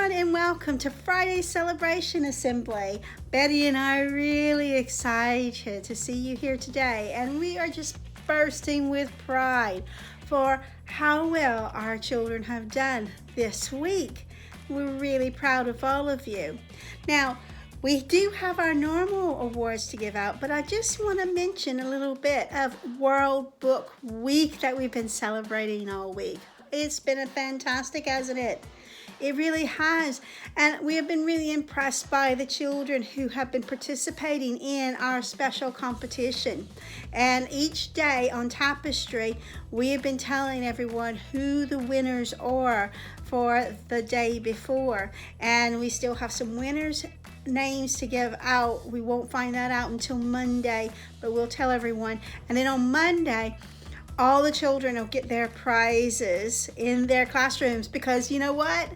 everyone, and welcome to Friday's Celebration Assembly. Betty and I are really excited to see you here today, and we are just bursting with pride for how well our children have done this week. We're really proud of all of you. Now, we do have our normal awards to give out, but I just want to mention a little bit of World Book Week that we've been celebrating all week. It's been fantastic, hasn't it? It really has, and we have been really impressed by the children who have been participating in our special competition. And each day on Tapestry, we have been telling everyone who the winners are for the day before. And we still have some winners' names to give out. We won't find that out until Monday, but we'll tell everyone. And then on Monday, all the children will get their prizes in their classrooms because you know what?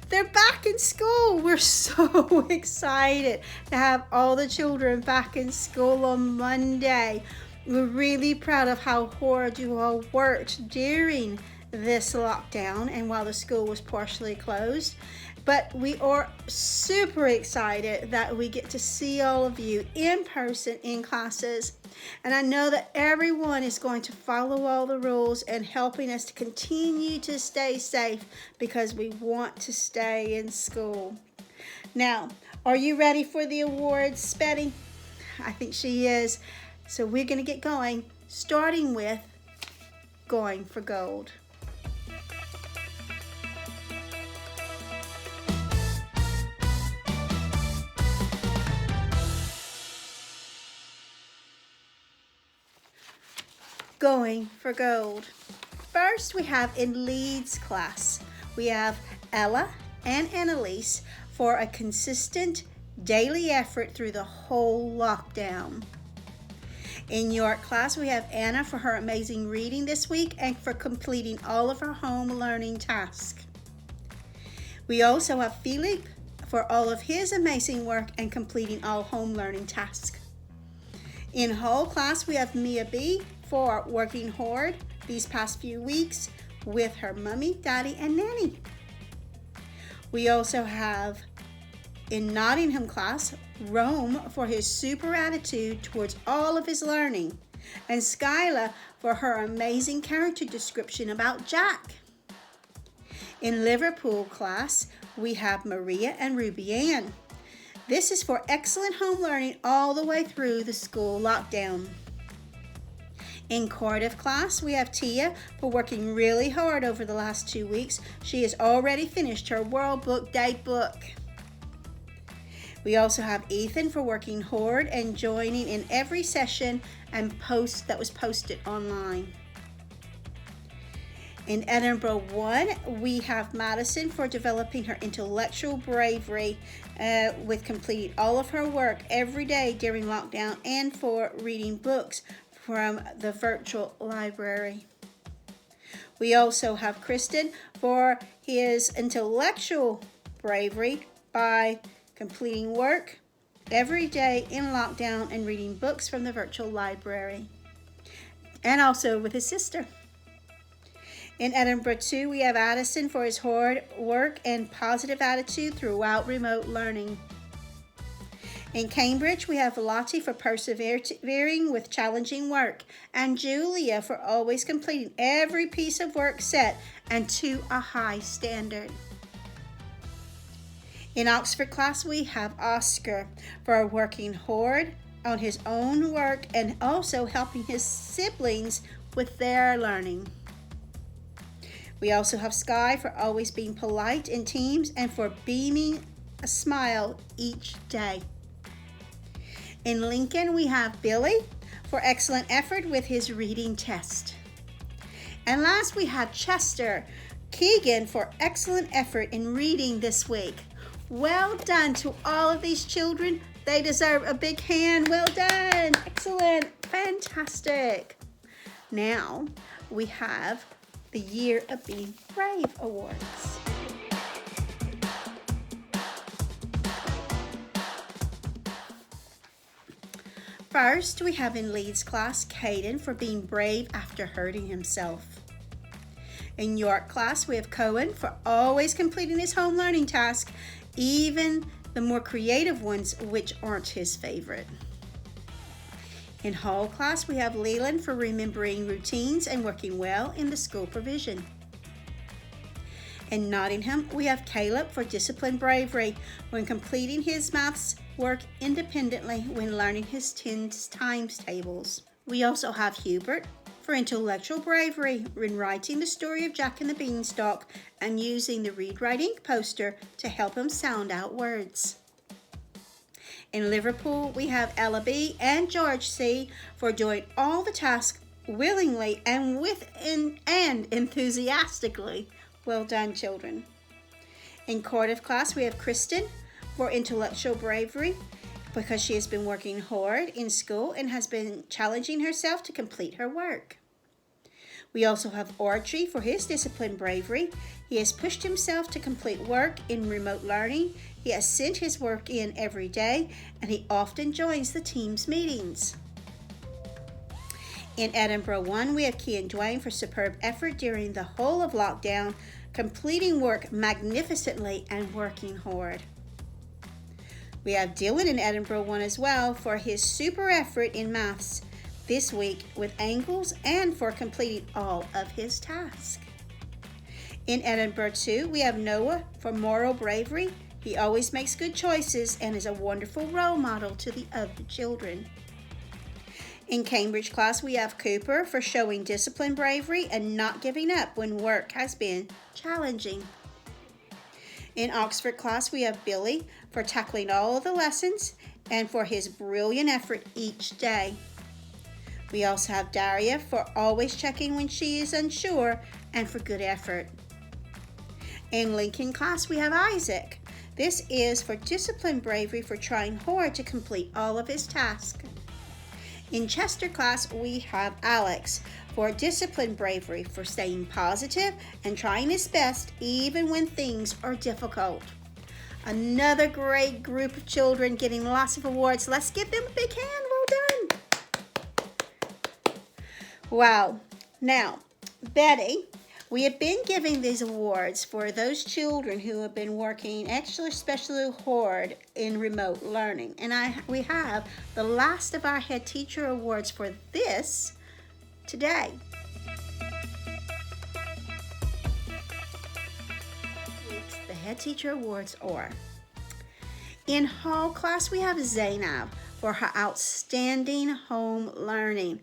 They're back in school. We're so excited to have all the children back in school on Monday. We're really proud of how hard you all worked during this lockdown and while the school was partially closed. But we are super excited that we get to see all of you in person in classes. And I know that everyone is going to follow all the rules and helping us to continue to stay safe because we want to stay in school. Now, are you ready for the awards, Betty? I think she is. So we're going to get going, starting with Going for Gold. Going for Gold. First, we have in Leeds class, we have Ella and Annalise for a consistent daily effort through the whole lockdown. In York class, we have Anna for her amazing reading this week and for completing all of her home learning tasks. We also have Philip for all of his amazing work and completing all home learning tasks. In whole class, we have Mia B for working hard these past few weeks with her mommy, daddy, and nanny. We also have in Nottingham class, Rome for his super attitude towards all of his learning, and Skyla for her amazing character description about Jack. In Liverpool class, we have Maria and Ruby Ann. This is for excellent home learning all the way through the school lockdown. In Cardiff class, we have Tia for working really hard over the last 2 weeks. She has already finished her World Book Day book. We also have Ethan for working hard and joining in every session and post that was posted online. In Edinburgh 1, we have Madison for developing her intellectual bravery with completing all of her work every day during lockdown and for reading books from the virtual library. We also have Kristen for his intellectual bravery by completing work every day in lockdown and reading books from the virtual library, and also with his sister. In Edinburgh 2, we have Addison for his hard work and positive attitude throughout remote learning. In Cambridge, we have Lottie for persevering with challenging work, and Julia for always completing every piece of work set and to a high standard. In Oxford class, we have Oscar for working hard on his own work and also helping his siblings with their learning. We also have Sky for always being polite in teams and for beaming a smile each day. In Lincoln, we have Billy for excellent effort with his reading test. And last, we have Chester Keegan for excellent effort in reading this week. Well done to all of these children. They deserve a big hand. Well done. Excellent. Fantastic. Now, we have the Year of Being Brave Awards. First, we have in Leeds class, Caden for being brave after hurting himself. In York class, we have Cohen for always completing his home learning task, even the more creative ones which aren't his favorite. In Hall class, we have Leland for remembering routines and working well in the school provision. In Nottingham, we have Caleb for disciplined bravery when completing his maths work independently when learning his times tables. We also have Hubert for intellectual bravery when writing the story of Jack and the Beanstalk and using the Read Write Ink poster to help him sound out words. In Liverpool, we have Ella B and George C for doing all the tasks willingly and enthusiastically. Well done, children. In Cardiff class, we have Kristen for intellectual bravery because she has been working hard in school and has been challenging herself to complete her work. We also have Archie for his disciplined bravery. He has pushed himself to complete work in remote learning. He has sent his work in every day, and he often joins the team's meetings. In Edinburgh 1, we have Kian Dwayne for superb effort during the whole of lockdown, completing work magnificently and working hard. We have Dylan in Edinburgh 1 as well for his super effort in maths this week with angles and for completing all of his tasks. In Edinburgh 2, we have Noah for moral bravery. He always makes good choices and is a wonderful role model to the other children. In Cambridge class, we have Cooper for showing disciplined bravery and not giving up when work has been challenging. In Oxford class, we have Billy for tackling all of the lessons and for his brilliant effort each day. We also have Daria for always checking when she is unsure and for good effort. In Lincoln class, we have Isaac. This is for disciplined bravery for trying hard to complete all of his tasks. In Chester class, we have Alex for disciplined bravery for staying positive and trying his best even when things are difficult. Another great group of children getting lots of awards. Let's give them a big hand. Well done. Wow. Now, Betty, we have been giving these awards for those children who have been working extra specially hard in remote learning. And we have the last of our head teacher awards for this today. The head teacher awards are: in Hall class, we have Zainab for her outstanding home learning.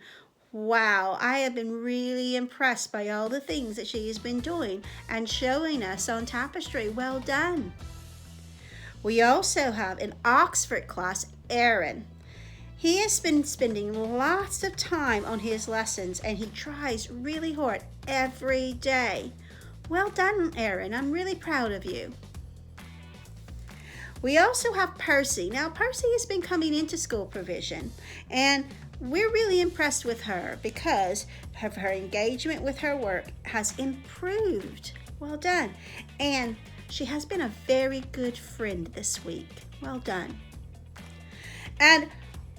Wow, I have been really impressed by all the things that she has been doing and showing us on Tapestry. Well done. We also have in Oxford class, Aaron. He has been spending lots of time on his lessons and he tries really hard every day. Well done, Aaron. I'm really proud of you. We also have Percy. Now, Percy has been coming into school provision, and we're really impressed with her because of her engagement with her work has improved. Well done. And she has been a very good friend this week. Well done. And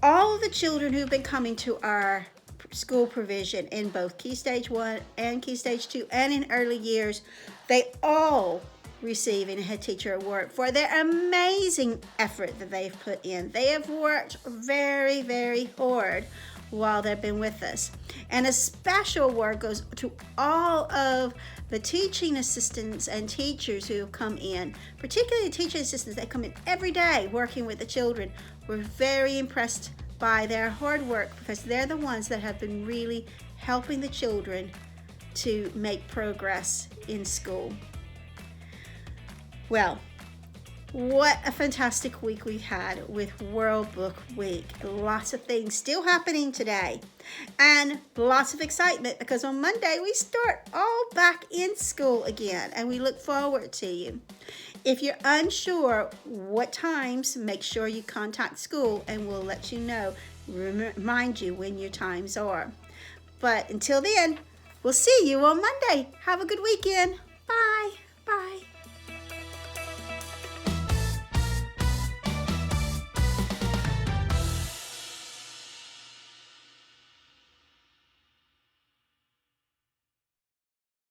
all of the children who've been coming to our school provision in both Key Stage 1 and Key Stage 2 and in early years, they all receiving a head teacher award for their amazing effort that they've put in. They have worked very, very hard while they've been with us. And a special award goes to all of the teaching assistants and teachers who have come in, particularly the teaching assistants that come in every day working with the children. We're very impressed by their hard work because they're the ones that have been really helping the children to make progress in school. Well, what a fantastic week we've had with World Book Week. Lots of things still happening today and lots of excitement because on Monday we start all back in school again and we look forward to you. If you're unsure what times, make sure you contact school and we'll let you know, remind you when your times are. But until then, we'll see you on Monday. Have a good weekend.